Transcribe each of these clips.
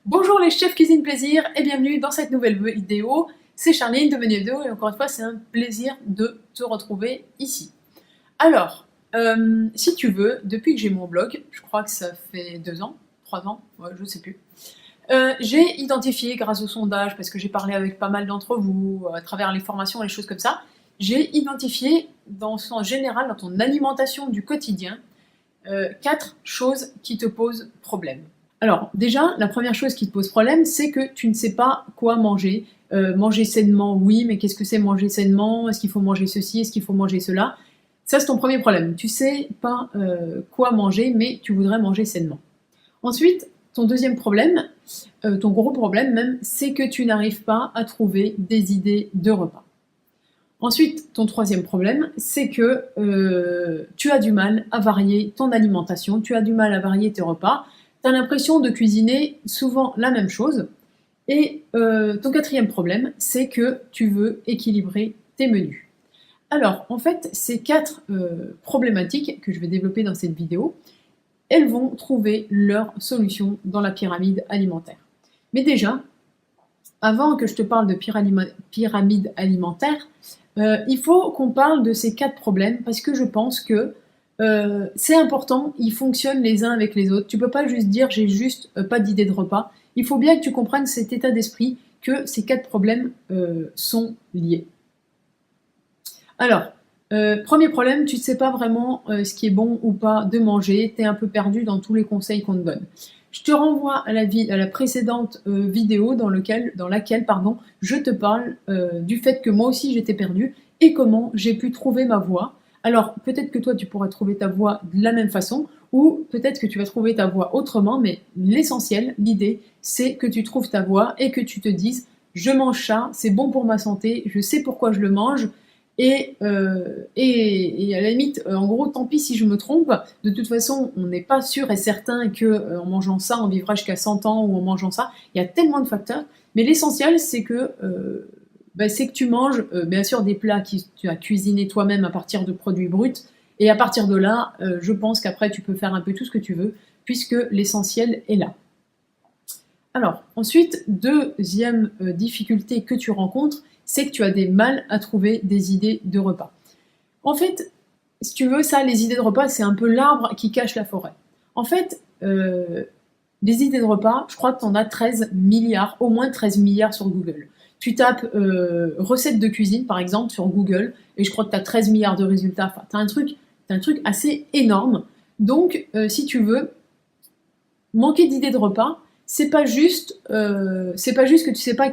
Bonjour les chefs cuisine plaisir et bienvenue dans cette nouvelle vidéo. C'est Charline de Menu Hebdo et encore une fois c'est un plaisir de te retrouver ici. Alors, si tu veux, depuis que j'ai mon blog, je crois que ça fait 2 ans, 3 ans, ouais, je sais plus, j'ai identifié grâce au sondage, parce que j'ai parlé avec pas mal d'entre vous à travers les formations et les choses comme ça, j'ai identifié en général dans ton alimentation du quotidien 4 choses qui te posent problème. Alors, déjà, la première chose qui te pose problème, c'est que tu ne sais pas quoi manger. Manger sainement, oui, mais qu'est-ce que c'est manger sainement? Est-ce qu'il faut manger ceci? Est-ce qu'il faut manger cela? Ça, c'est ton premier problème. Tu sais pas quoi manger, mais tu voudrais manger sainement. Ensuite, ton deuxième problème, ton gros problème même, c'est que tu n'arrives pas à trouver des idées de repas. Ensuite, ton troisième problème, c'est que tu as du mal à varier ton alimentation, tu as du mal à varier tes repas, tu as l'impression de cuisiner souvent la même chose. Et ton quatrième problème, c'est que tu veux équilibrer tes menus. Alors, en fait, ces 4 problématiques que je vais développer dans cette vidéo, elles vont trouver leur solution dans la pyramide alimentaire. Mais déjà, avant que je te parle de pyramide alimentaire, il faut qu'on parle de ces 4 problèmes parce que je pense que c'est important, ils fonctionnent les uns avec les autres. Tu peux pas juste dire j'ai juste pas d'idée de repas. Il faut bien que tu comprennes cet état d'esprit, que ces 4 problèmes sont liés. Alors, premier problème, tu ne sais pas vraiment ce qui est bon ou pas de manger, tu es un peu perdu dans tous les conseils qu'on te donne. Je te renvoie à la précédente vidéo dans laquelle je te parle du fait que moi aussi j'étais perdue et comment j'ai pu trouver ma voie. Alors peut-être que toi tu pourras trouver ta voie de la même façon ou peut-être que tu vas trouver ta voie autrement, mais l'essentiel, l'idée, c'est que tu trouves ta voie et que tu te dises je mange ça, c'est bon pour ma santé, je sais pourquoi je le mange, et à la limite, en gros, tant pis si je me trompe, de toute façon, on n'est pas sûr et certain que en mangeant ça, on vivra jusqu'à 100 ans ou en mangeant ça. Il y a tellement de facteurs, mais l'essentiel, c'est que tu manges, bien sûr, des plats que tu as cuisinés toi-même à partir de produits bruts, et à partir de là, je pense qu'après, tu peux faire un peu tout ce que tu veux, puisque l'essentiel est là. Alors, ensuite, deuxième difficulté que tu rencontres, c'est que tu as des mal à trouver des idées de repas. En fait, si tu veux, ça, les idées de repas, c'est un peu l'arbre qui cache la forêt. En fait, les idées de repas, je crois que tu en as 13 milliards, au moins 13 milliards sur Google. Tu tapes recettes de cuisine, par exemple, sur Google, et je crois que tu as 13 milliards de résultats. Enfin, tu as un truc assez énorme. Donc, si tu veux, manquer d'idées de repas, c'est pas juste que tu sais pas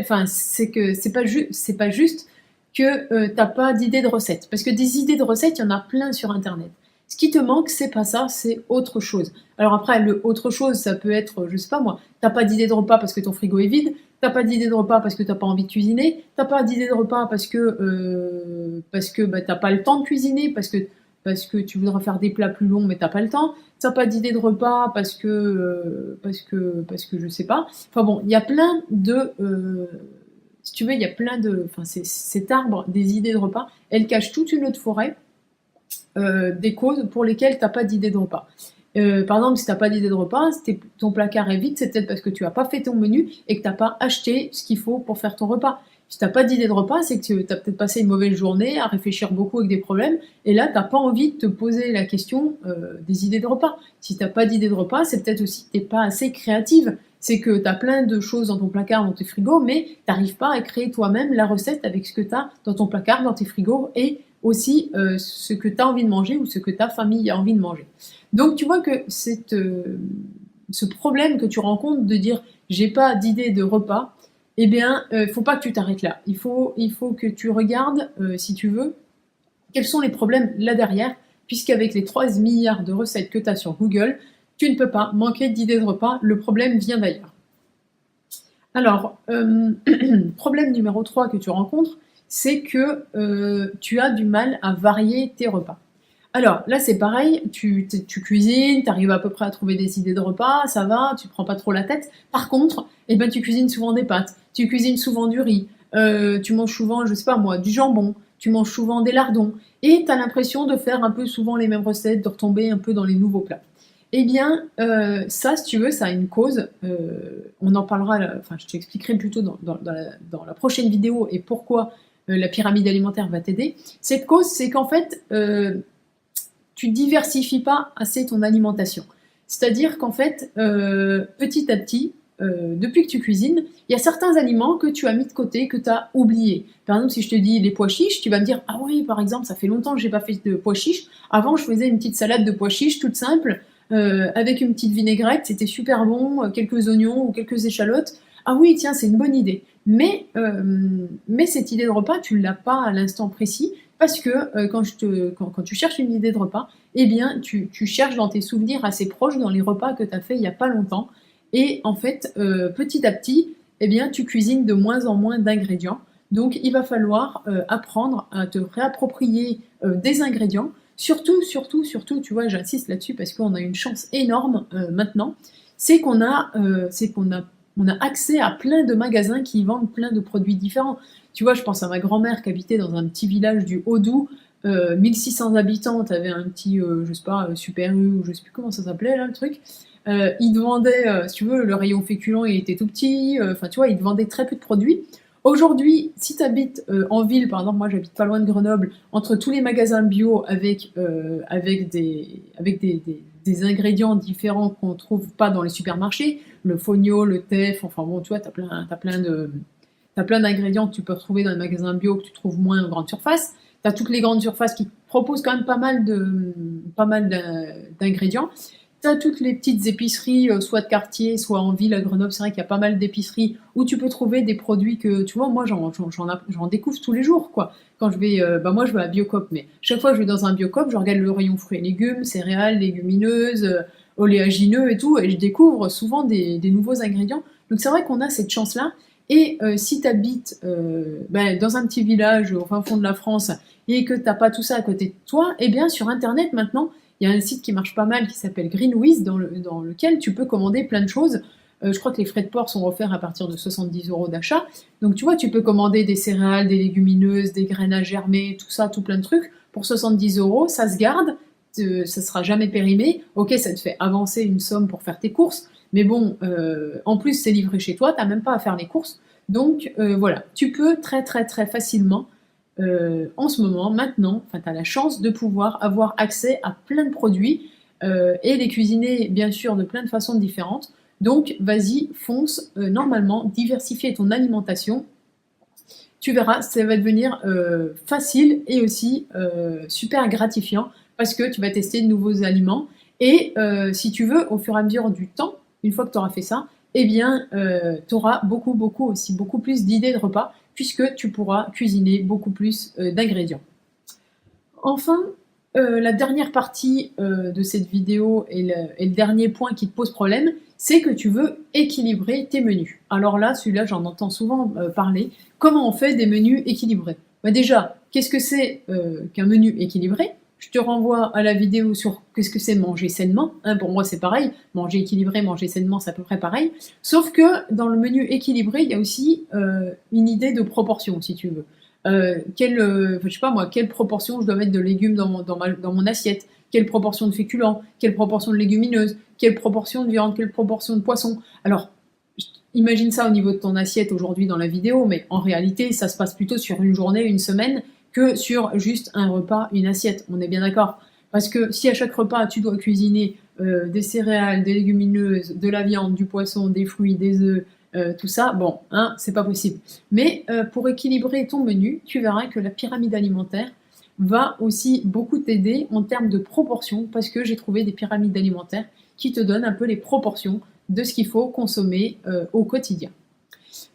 enfin c'est pas juste que t'as pas d'idées de recettes, parce que des idées de recettes il y en a plein sur internet. Ce qui te manque, c'est pas ça, c'est autre chose. Alors après, le autre chose, ça peut être, je sais pas moi, t'as pas d'idée de repas parce que ton frigo est vide, t'as pas d'idée de repas parce que t'as pas envie de cuisiner, t'as pas d'idée de repas parce que bah, t'as pas le temps de cuisiner, parce que tu voudrais faire des plats plus longs mais t'as pas le temps, t'as pas d'idée de repas parce que je sais pas. Enfin bon, il y a plein de si tu veux, il y a plein de enfin cet arbre des idées de repas, elle cache toute une autre forêt des causes pour lesquelles t'as pas d'idée de repas. Par exemple, si t'as pas d'idée de repas, si ton placard est vide, c'est peut-être parce que tu as pas fait ton menu et que t'as pas acheté ce qu'il faut pour faire ton repas. Si t'as pas d'idée de repas, c'est que tu as peut-être passé une mauvaise journée à réfléchir beaucoup avec des problèmes, et là t'as pas envie de te poser la question des idées de repas. Si t'as pas d'idée de repas, c'est peut-être aussi que t'es pas assez créative. C'est que t'as plein de choses dans ton placard, dans tes frigos, mais t'arrives pas à créer toi-même la recette avec ce que t'as dans ton placard, dans tes frigos, et aussi ce que t'as envie de manger ou ce que ta famille a envie de manger. Donc tu vois que ce problème que tu rencontres de dire j'ai pas d'idée de repas, eh bien, faut pas que tu t'arrêtes là. Il faut que tu regardes, si tu veux, quels sont les problèmes là derrière, puisqu'avec les 3 milliards de recettes que tu as sur Google, tu ne peux pas manquer d'idées de repas, le problème vient d'ailleurs. Alors, problème numéro 3 que tu rencontres, c'est que tu as du mal à varier tes repas. Alors là c'est pareil, tu cuisines, tu arrives à peu près à trouver des idées de repas, ça va, tu prends pas trop la tête. Par contre, eh ben, tu cuisines souvent des pâtes, tu cuisines souvent du riz, tu manges souvent, je sais pas moi, du jambon, tu manges souvent des lardons, et tu as l'impression de faire un peu souvent les mêmes recettes, de retomber un peu dans les nouveaux plats. Eh bien, ça, si tu veux, ça a une cause. On en parlera, enfin, je t'expliquerai plutôt dans la prochaine vidéo et pourquoi la pyramide alimentaire va t'aider. Cette cause, c'est qu'en fait, tu diversifies pas assez ton alimentation. C'est-à-dire qu'en fait, petit à petit, depuis que tu cuisines, il y a certains aliments que tu as mis de côté, que tu as oubliés. Par exemple, si je te dis les pois chiches, tu vas me dire « Ah oui, par exemple, ça fait longtemps que j'ai pas fait de pois chiches. Avant, je faisais une petite salade de pois chiches toute simple, avec une petite vinaigrette, c'était super bon, quelques oignons ou quelques échalotes. Ah oui, tiens, c'est une bonne idée. » Mais cette idée de repas, tu ne l'as pas à l'instant précis, parce que quand tu cherches une idée de repas, eh bien, tu cherches dans tes souvenirs assez proches, dans les repas que tu as fait il n'y a pas longtemps. Et en fait, petit à petit, eh bien, tu cuisines de moins en moins d'ingrédients. Donc, il va falloir apprendre à te réapproprier des ingrédients. Surtout, tu vois, j'insiste là-dessus parce qu'on a une chance énorme maintenant, c'est on a accès à plein de magasins qui vendent plein de produits différents. Tu vois, je pense à ma grand-mère qui habitait dans un petit village du Haut-Doubs, 1600 habitants, t'avais un petit, je sais pas, Super U, ou je sais plus comment ça s'appelait là le truc. Ils te vendaient, si tu veux, le rayon féculent il était tout petit, enfin tu vois, ils te vendaient très peu de produits. Aujourd'hui, si tu habites en ville, par exemple, moi j'habite pas loin de Grenoble, entre tous les magasins bio avec des ingrédients différents qu'on ne trouve pas dans les supermarchés, le fonio, le teff, enfin bon, tu vois, t'as plein d'ingrédients que tu peux retrouver dans les magasins bio que tu trouves moins en grande surface. T'as toutes les grandes surfaces qui proposent quand même pas mal d'ingrédients. T'as toutes les petites épiceries, soit de quartier, soit en ville à Grenoble. C'est vrai qu'il y a pas mal d'épiceries où tu peux trouver des produits que, tu vois, moi j'en découvre tous les jours, quoi. Quand je vais, moi je vais à Biocoop, mais chaque fois que je vais dans un Biocoop, je regarde le rayon fruits et légumes, céréales, légumineuses, oléagineux et tout, et je découvre souvent des nouveaux ingrédients. Donc c'est vrai qu'on a cette chance-là. Et si tu habites dans un petit village au fin fond de la France et que tu n'as pas tout ça à côté de toi, eh bien sur Internet maintenant, il y a un site qui marche pas mal qui s'appelle Greenwiz dans lequel tu peux commander plein de choses. Je crois que les frais de port sont offerts à partir de 70 € d'achat. Donc tu vois, tu peux commander des céréales, des légumineuses, des graines à germer, tout ça, tout plein de trucs. Pour 70 €, ça se garde, ça sera jamais périmé. Ok, ça te fait avancer une somme pour faire tes courses. Mais bon, en plus, c'est livré chez toi, tu n'as même pas à faire les courses. Donc voilà, tu peux très très très facilement, en ce moment, maintenant, tu as la chance de pouvoir avoir accès à plein de produits et les cuisiner, bien sûr, de plein de façons différentes. Donc vas-y, fonce, normalement, diversifier ton alimentation. Tu verras, ça va devenir facile et aussi super gratifiant parce que tu vas tester de nouveaux aliments. Et si tu veux, au fur et à mesure du temps, une fois que tu auras fait ça, eh bien, tu auras beaucoup plus d'idées de repas, puisque tu pourras cuisiner beaucoup plus d'ingrédients. Enfin, la dernière partie de cette vidéo et le dernier point qui te pose problème, c'est que tu veux équilibrer tes menus. Alors là, celui-là, j'en entends souvent parler. Comment on fait des menus équilibrés? Déjà, qu'est-ce que c'est qu'un menu équilibré? Je te renvoie à la vidéo sur qu'est-ce que c'est manger sainement. Pour moi, c'est pareil. Manger équilibré, manger sainement, c'est à peu près pareil. Sauf que dans le menu équilibré, il y a aussi une idée de proportion, si tu veux. Je sais pas moi, quelle proportion je dois mettre de légumes dans mon assiette, quelle proportion de féculents, quelle proportion de légumineuses, quelle proportion de viande, quelle proportion de poisson. Alors, imagine ça au niveau de ton assiette aujourd'hui dans la vidéo, mais en réalité, ça se passe plutôt sur une journée, une semaine, que sur juste un repas, une assiette. On est bien d'accord? Parce que si à chaque repas, tu dois cuisiner des céréales, des légumineuses, de la viande, du poisson, des fruits, des œufs, tout ça, bon, hein, c'est pas possible. Mais pour équilibrer ton menu, tu verras que la pyramide alimentaire va aussi beaucoup t'aider en termes de proportions, parce que j'ai trouvé des pyramides alimentaires qui te donnent un peu les proportions de ce qu'il faut consommer au quotidien.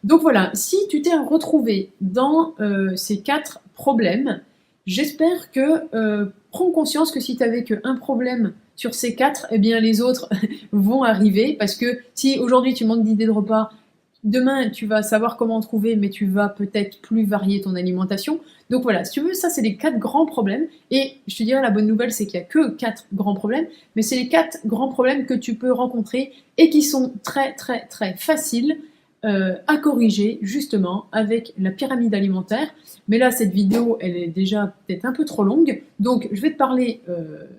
Donc voilà, si tu t'es retrouvé dans ces 4 problèmes, j'espère que prends conscience que si tu n'avais qu'un problème sur ces 4, eh bien les autres vont arriver, parce que si aujourd'hui tu manques d'idées de repas, demain tu vas savoir comment en trouver, mais tu vas peut-être plus varier ton alimentation. Donc voilà, si tu veux, ça c'est les 4 grands problèmes, et je te dirais la bonne nouvelle c'est qu'il n'y a que 4 grands problèmes, mais c'est les 4 grands problèmes que tu peux rencontrer et qui sont très très très faciles à corriger justement avec la pyramide alimentaire. Mais là, cette vidéo, elle est déjà peut-être un peu trop longue, donc je vais te parler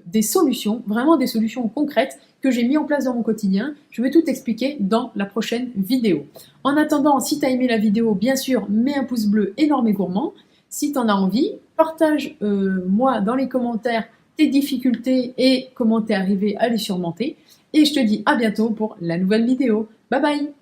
des solutions, vraiment des solutions concrètes que j'ai mis en place dans mon quotidien. Je vais tout expliquer dans la prochaine vidéo. En attendant, si tu as aimé la vidéo, bien sûr, mets un pouce bleu énorme et gourmand. Si tu en as envie, partage-moi dans les commentaires tes difficultés et comment tu es arrivé à les surmonter. Et je te dis à bientôt pour la nouvelle vidéo. Bye bye!